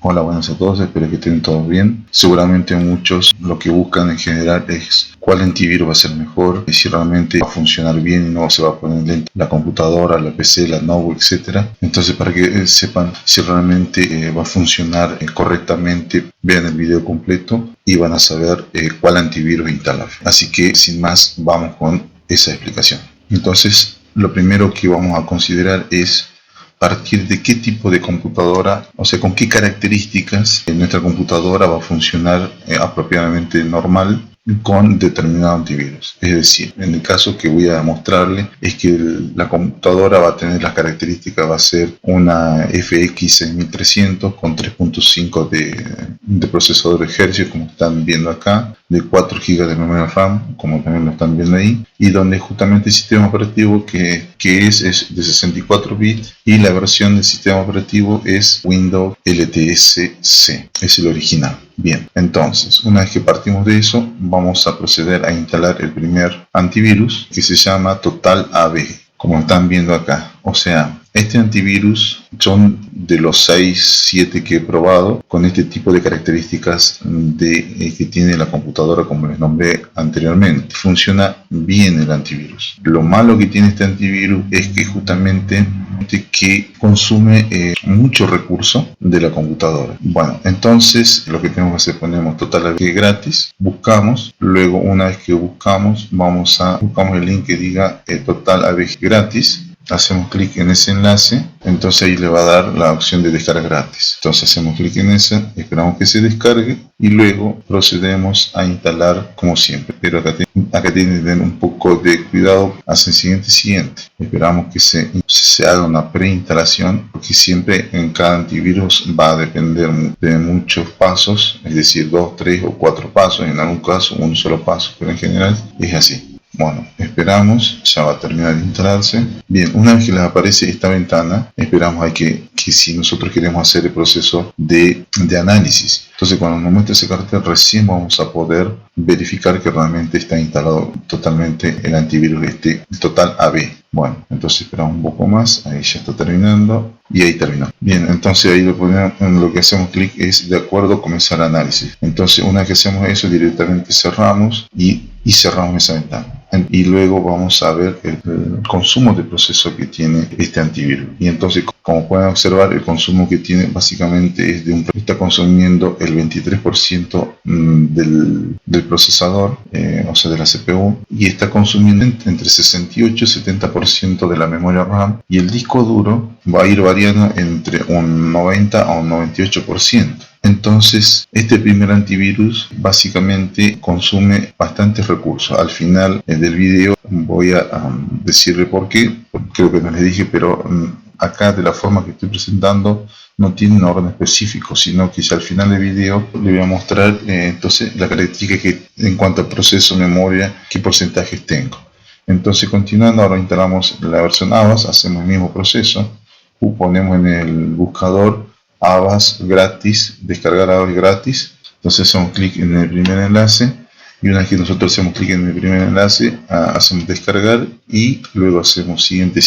Hola, buenas a todos, espero que estén todos bien. Seguramente muchos lo que buscan en general es cuál antivirus va a ser mejor, si realmente va a funcionar bien y no se va a poner lento la computadora, la PC, la notebook, etcétera. Entonces, para que sepan si realmente va a funcionar correctamente, vean el video completo y van a saber cuál antivirus instalar. Así que, sin más, vamos con esa explicación. Entonces, lo primero que vamos a considerar es partir de qué tipo de computadora, o sea, con qué características nuestra computadora va a funcionar apropiadamente normal con determinado antivirus. Es decir, en el caso que voy a mostrarle es que la computadora va a tener las características, va a ser una FX 6300 con 3.5 de procesador de Hertz, como están viendo acá, de 4 GB de memoria RAM, como también lo están viendo ahí, y donde justamente el sistema operativo que es de 64 bits y la versión del sistema operativo es Windows LTSC, es el original. Bien, entonces, una vez que partimos de eso, vamos a proceder a instalar el primer antivirus que se llama Total AB, como están viendo acá. O sea, este antivirus son de los 6, 7 que he probado con este tipo de características que tiene la computadora, como les nombré anteriormente. Funciona bien el antivirus. Lo malo que tiene este antivirus es que justamente que consume mucho recurso de la computadora. Bueno, entonces lo que tenemos que hacer, ponemos Total AB gratis, buscamos, luego una vez que buscamos, buscamos el link que diga Total AB gratis. Hacemos clic en ese enlace, entonces ahí le va a dar la opción de descarga gratis. Entonces hacemos clic en ese, esperamos que se descargue y luego procedemos a instalar como siempre. Pero acá tienen que tener un poco de cuidado, hacen siguiente. Esperamos que se haga una preinstalación, porque siempre en cada antivirus va a depender de muchos pasos, es decir, 2, 3 o 4 pasos, en algún caso un solo paso, pero en general es así. Bueno, esperamos, ya va a terminar de instalarse. Bien, una vez que les aparece esta ventana, esperamos que si nosotros queremos hacer el proceso de análisis. Entonces, cuando nos muestre ese cartel, recién vamos a poder verificar que realmente está instalado totalmente el antivirus Total AB. Bueno, entonces esperamos un poco más, ahí ya está terminando y ahí terminó. Bien, entonces ahí lo que hacemos clic es de acuerdo, comenzar análisis. Entonces, una vez que hacemos eso, directamente cerramos y cerramos esa ventana. Y luego vamos a ver el consumo de proceso que tiene este antivirus. Y entonces, como pueden observar, el consumo que tiene básicamente es está consumiendo el 23% del procesador, o sea, de la CPU, y está consumiendo entre 68 y 70% de la memoria RAM, y el disco duro va a ir variando entre un 90 a un 98%. Entonces, este primer antivirus básicamente consume bastantes recursos. Al final del video voy a decirle por qué, porque creo que no les dije, pero acá de la forma que estoy presentando no tiene un orden específico, sino que al final del video le voy a mostrar entonces la característica que en cuanto al proceso, memoria, qué porcentajes tengo. Entonces, continuando, ahora instalamos la versión Avast, hacemos el mismo proceso, ponemos en el buscador Avast gratis, descargar Avast gratis. Entonces hacemos clic en el primer enlace y una vez que nosotros hacemos clic en el primer enlace, hacemos descargar y luego hacemos siguiente.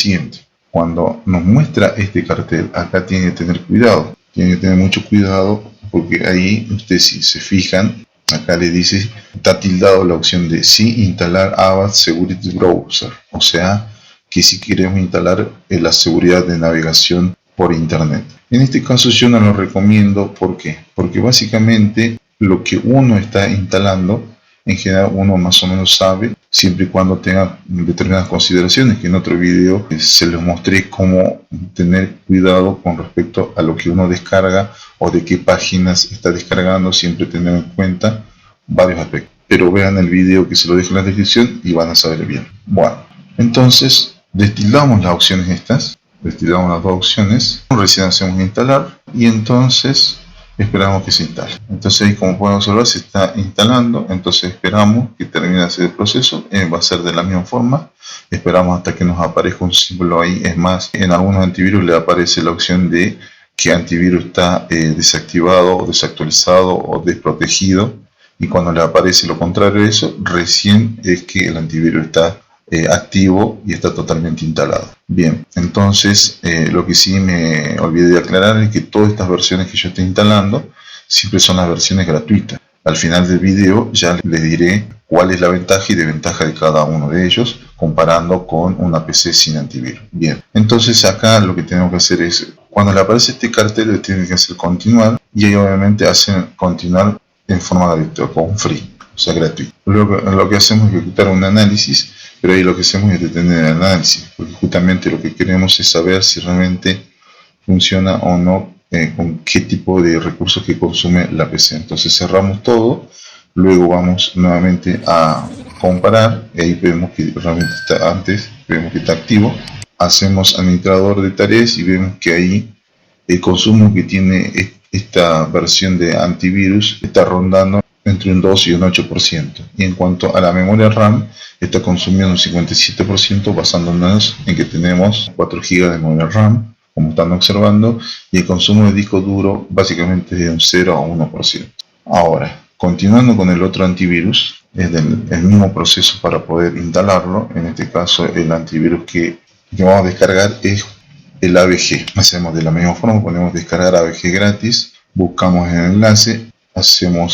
Cuando nos muestra este cartel, acá tiene que tener cuidado, tiene que tener mucho cuidado, porque ahí ustedes, si se fijan, acá le dice, está tildado la opción de sí instalar Avast Security Browser, o sea que si queremos instalar la seguridad de navegación por internet. En este caso yo no lo recomiendo. ¿Por qué? Porque básicamente lo que uno está instalando, en general uno más o menos sabe, siempre y cuando tenga determinadas consideraciones, que en otro video se les mostré cómo tener cuidado con respecto a lo que uno descarga o de qué páginas está descargando, siempre tener en cuenta varios aspectos. Pero vean el video que se lo dejo en la descripción y van a saber bien. Bueno, entonces destilamos las opciones estas. Destilamos las dos opciones, recién hacemos instalar y entonces esperamos que se instale. Entonces ahí, como pueden observar, se está instalando. Entonces esperamos que termine de hacer el proceso, va a ser de la misma forma, esperamos hasta que nos aparezca un símbolo ahí. Es más, en algunos antivirus le aparece la opción de que antivirus está desactivado o desactualizado o desprotegido, y cuando le aparece lo contrario de eso, recién es que el antivirus está activo y está totalmente instalado. Bien, entonces lo que sí me olvidé de aclarar es que todas estas versiones que yo estoy instalando siempre son las versiones gratuitas. Al final del video ya les diré cuál es la ventaja y desventaja de cada uno de ellos comparando con una PC sin antivirus. Bien, entonces acá lo que tenemos que hacer es, cuando le aparece este cartel, le tienen que hacer continuar y ahí obviamente hacen continuar en forma gratuita con free, o sea gratuito. Lo que hacemos es ejecutar un análisis, pero ahí lo que hacemos es detener el análisis, porque justamente lo que queremos es saber si realmente funciona o no, con qué tipo de recursos que consume la PC. Entonces cerramos todo, luego vamos nuevamente a comparar, y ahí vemos que realmente está vemos que está activo. Hacemos administrador de tareas y vemos que ahí el consumo que tiene esta versión de antivirus está rondando entre un 2 y un 8%. Y en cuanto a la memoria RAM, está consumiendo un 57%, basándonos en que tenemos 4 GB de memoria RAM, como están observando, y el consumo de disco duro básicamente es de un 0 a 1%. Ahora, continuando con el otro antivirus, es el mismo proceso para poder instalarlo. En este caso, el antivirus que vamos a descargar es el AVG. Hacemos de la misma forma, ponemos descargar AVG gratis, buscamos el enlace,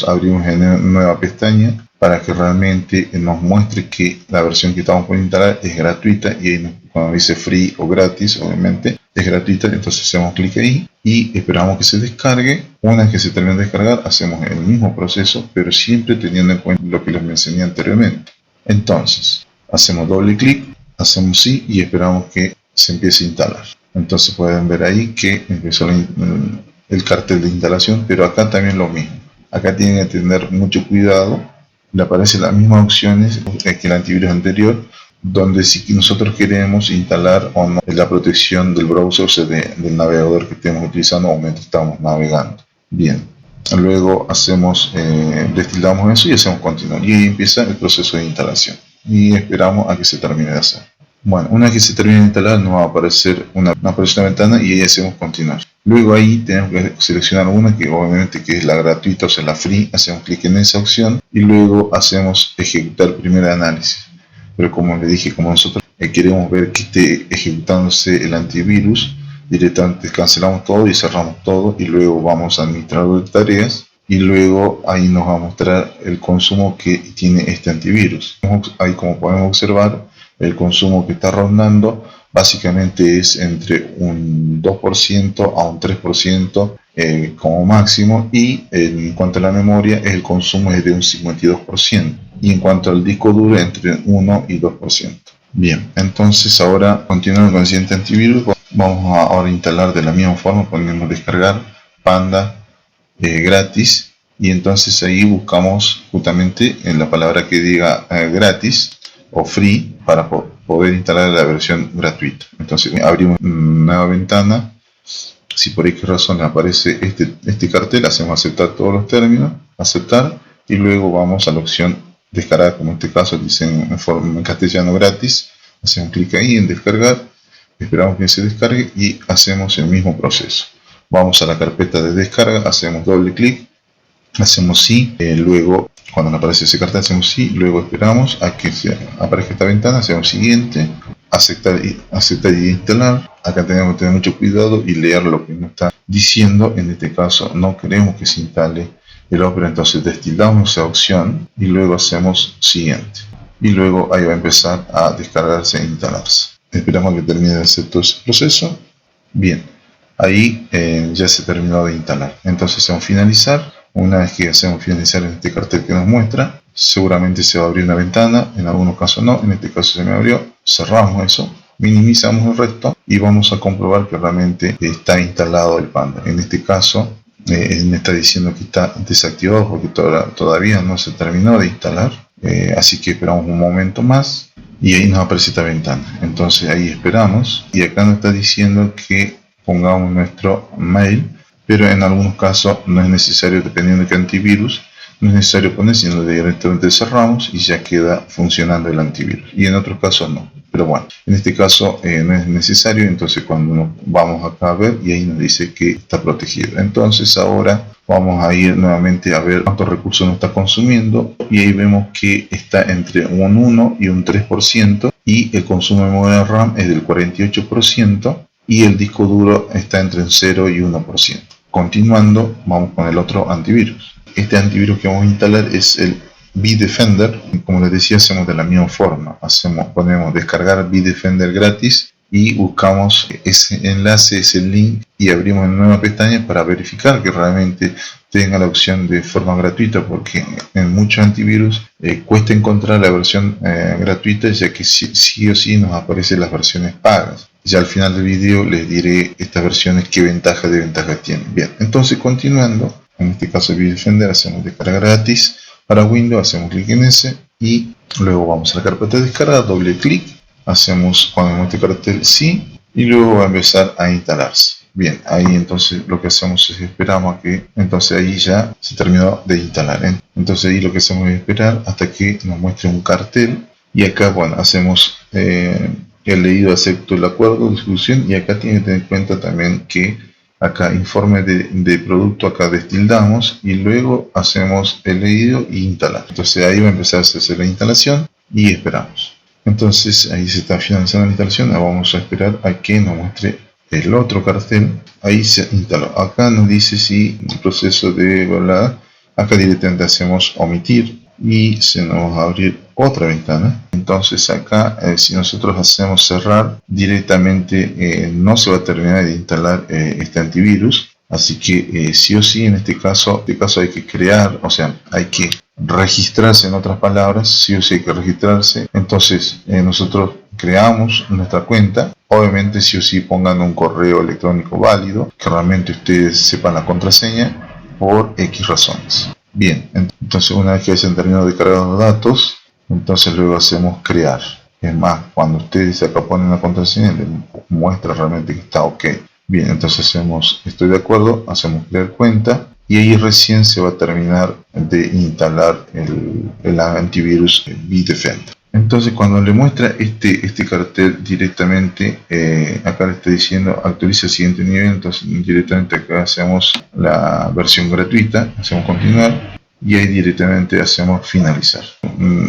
abrimos una nueva pestaña para que realmente nos muestre que la versión que estamos por instalar es gratuita, y ahí cuando dice free o gratis, obviamente es gratuita, entonces hacemos clic ahí y esperamos que se descargue. Una vez que se termine de descargar, hacemos el mismo proceso, pero siempre teniendo en cuenta lo que les mencioné anteriormente. Entonces hacemos doble clic, hacemos sí y esperamos que se empiece a instalar. Entonces pueden ver ahí que empezó el cartel de instalación, pero acá también lo mismo. Acá tienen que tener mucho cuidado, le aparecen las mismas opciones que el antivirus anterior, donde si nosotros queremos instalar o no la protección del browser, o sea, del navegador que estemos utilizando o mientras estamos navegando. Bien, luego destildamos eso y hacemos continuar, y ahí empieza el proceso de instalación y esperamos a que se termine de hacer. Bueno, una vez que se termine de instalar, nos va a aparecer una ventana y ahí hacemos continuar. Luego ahí tenemos que seleccionar una que obviamente que es la gratuita, o sea la free. Hacemos clic en esa opción y luego hacemos ejecutar primer análisis. Pero como les dije, como nosotros queremos ver que esté ejecutándose el antivirus, directamente cancelamos todo y cerramos todo, y luego vamos a administrador de tareas y luego ahí nos va a mostrar el consumo que tiene este antivirus. Ahí, como podemos observar, el consumo que está rondando básicamente es entre un 2% a un 3% como máximo, y en cuanto a la memoria el consumo es de un 52%, y en cuanto al disco duro entre 1 y 2%. Bien, entonces ahora continuando con el siguiente antivirus, vamos a ahora instalar de la misma forma, ponemos descargar Panda gratis, y entonces ahí buscamos justamente en la palabra que diga gratis o free para poder instalar la versión gratuita. Entonces abrimos una nueva ventana. Si por X razón aparece este cartel, hacemos aceptar todos los términos, aceptar, y luego vamos a la opción descargar, como en este caso dice en castellano gratis. Hacemos clic ahí en descargar, esperamos que se descargue y hacemos el mismo proceso. Vamos a la carpeta de descarga, hacemos doble clic, hacemos sí, luego cuando nos aparece ese cartel hacemos sí, luego esperamos a que aparezca esta ventana, hacemos siguiente, aceptar y instalar. Acá tenemos que tener mucho cuidado y leer lo que nos está diciendo. En este caso no queremos que se instale el Opera, entonces destildamos esa opción y luego hacemos siguiente, y luego ahí va a empezar a descargarse e instalarse. Esperamos que termine de hacer todo ese proceso. Bien, ahí ya se terminó de instalar, entonces hacemos finalizar. Una vez que hacemos finalizar en este cartel que nos muestra, seguramente se va a abrir una ventana, en algunos casos no, en este caso se me abrió. Cerramos eso, minimizamos el resto y vamos a comprobar que realmente está instalado el Panda. En este caso me está diciendo que está desactivado porque todavía no se terminó de instalar, así que esperamos un momento más y ahí nos aparece esta ventana. Entonces ahí esperamos y acá nos está diciendo que pongamos nuestro mail, pero en algunos casos no es necesario, dependiendo de qué antivirus, no es necesario poner, sino directamente cerramos y ya queda funcionando el antivirus, y en otros casos no. Pero bueno, en este caso no es necesario. Entonces cuando vamos acá a ver, y ahí nos dice que está protegido. Entonces ahora vamos a ir nuevamente a ver cuántos recursos nos está consumiendo, y ahí vemos que está entre un 1 y un 3%, y el consumo de memoria RAM es del 48% y el disco duro está entre un 0 y 1%. Continuando, vamos con el otro antivirus. Este antivirus que vamos a instalar es el Bitdefender. Como les decía, hacemos de la misma forma. Ponemos descargar Bitdefender gratis y buscamos ese enlace, ese link, y abrimos una nueva pestaña para verificar que realmente tenga la opción de forma gratuita, porque en muchos antivirus cuesta encontrar la versión gratuita, ya que sí o sí nos aparecen las versiones pagas. Ya al final del video les diré estas versiones qué ventajas de ventajas tienen. Bien, entonces continuando, en este caso Bitdefender, hacemos descarga gratis para Windows, hacemos clic en ese y luego vamos a la carpeta de descarga, doble clic, hacemos cuando este cartel sí y luego va a empezar a instalarse. Bien, ahí entonces lo que hacemos es esperamos a que, entonces ahí ya se terminó de instalar, entonces ahí lo que hacemos es esperar hasta que nos muestre un cartel y acá bueno hacemos el leído, acepto el acuerdo de distribución, y acá tienen que tener en cuenta también que acá informe de producto, acá destildamos y luego hacemos el leído y instalar. Entonces ahí va a empezar a hacerse la instalación y esperamos. Entonces ahí se está finalizando la instalación. Ahora vamos a esperar a que nos muestre el otro cartel. Ahí se instaló. Acá nos dice si el proceso de volar. Acá directamente hacemos omitir y se nos va a abrir otra ventana. Entonces acá si nosotros hacemos cerrar directamente no se va a terminar de instalar este antivirus, así que sí o sí en este caso hay que crear, o sea hay que registrarse, en otras palabras, sí o sí hay que registrarse. Entonces nosotros creamos nuestra cuenta, obviamente sí o sí pongan un correo electrónico válido, que realmente ustedes sepan la contraseña por X razones. Bien, entonces una vez que hayan terminado de cargar los datos, entonces luego hacemos crear. Es más, cuando ustedes acá ponen la contraseña, les muestra realmente que está ok. Bien, entonces hacemos estoy de acuerdo, hacemos crear cuenta y ahí recién se va a terminar de instalar el antivirus Bitdefender. Entonces cuando le muestra este cartel directamente, acá le está diciendo actualiza el siguiente nivel, entonces directamente acá hacemos la versión gratuita, hacemos continuar y ahí directamente hacemos finalizar.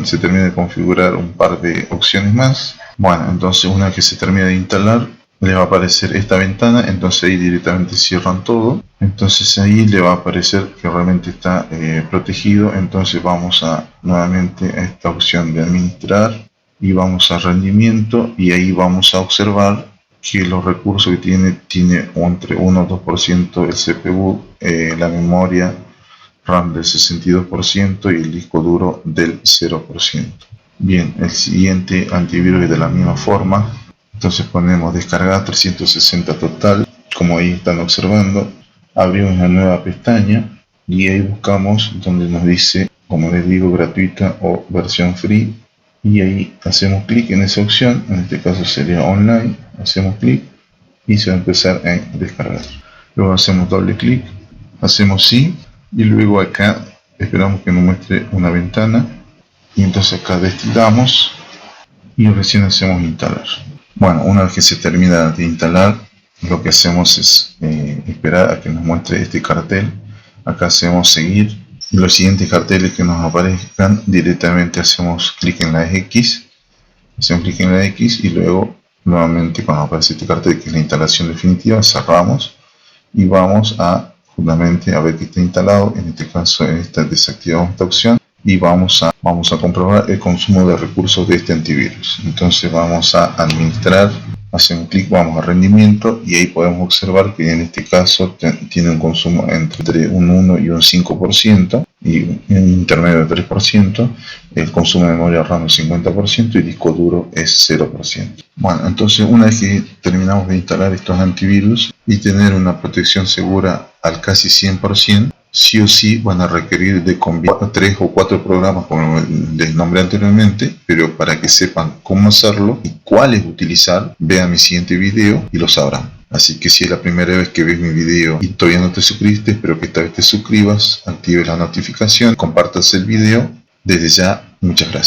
Se termina de configurar un par de opciones más. Bueno, entonces una vez que se termina de instalar, le va a aparecer esta ventana, entonces ahí directamente cierran todo, entonces ahí le va a aparecer que realmente está protegido. Entonces vamos nuevamente a esta opción de administrar y vamos a rendimiento y ahí vamos a observar que los recursos que tiene entre 1 o 2% el CPU, la memoria RAM del 62% y el disco duro del 0%. Bien, el siguiente antivirus es de la misma forma. Entonces ponemos descargar 360 total, como ahí están observando, abrimos una nueva pestaña y ahí buscamos donde nos dice, como les digo, gratuita o versión free, y ahí hacemos clic en esa opción, en este caso sería online, hacemos clic y se va a empezar a descargar. Luego hacemos doble clic, hacemos sí y luego acá esperamos que nos muestre una ventana y entonces acá destilamos y recién hacemos instalar. Bueno, una vez que se termina de instalar, lo que hacemos es esperar a que nos muestre este cartel. Acá hacemos seguir y los siguientes carteles que nos aparezcan directamente hacemos clic en la X. Hacemos clic en la X y luego nuevamente cuando aparece este cartel que es la instalación definitiva, cerramos y vamos a justamente a ver que está instalado. En este caso desactivamos esta opción y vamos a comprobar el consumo de recursos de este antivirus. Entonces vamos a administrar, hacemos clic, vamos a rendimiento y ahí podemos observar que en este caso tiene un consumo entre un 1 y un 5% y un intermedio de 3%, el consumo de memoria RAM es 50% y disco duro es 0%. Bueno, entonces una vez que terminamos de instalar estos antivirus y tener una protección segura al casi 100%, sí o sí van a requerir de combinar 3 o 4 programas como les nombré anteriormente, pero para que sepan cómo hacerlo y cuáles utilizar, vean mi siguiente video y lo sabrán. Así que si es la primera vez que ves mi video y todavía no te suscribiste, espero que esta vez te suscribas, actives la notificación, compartas el video. Desde ya, muchas gracias.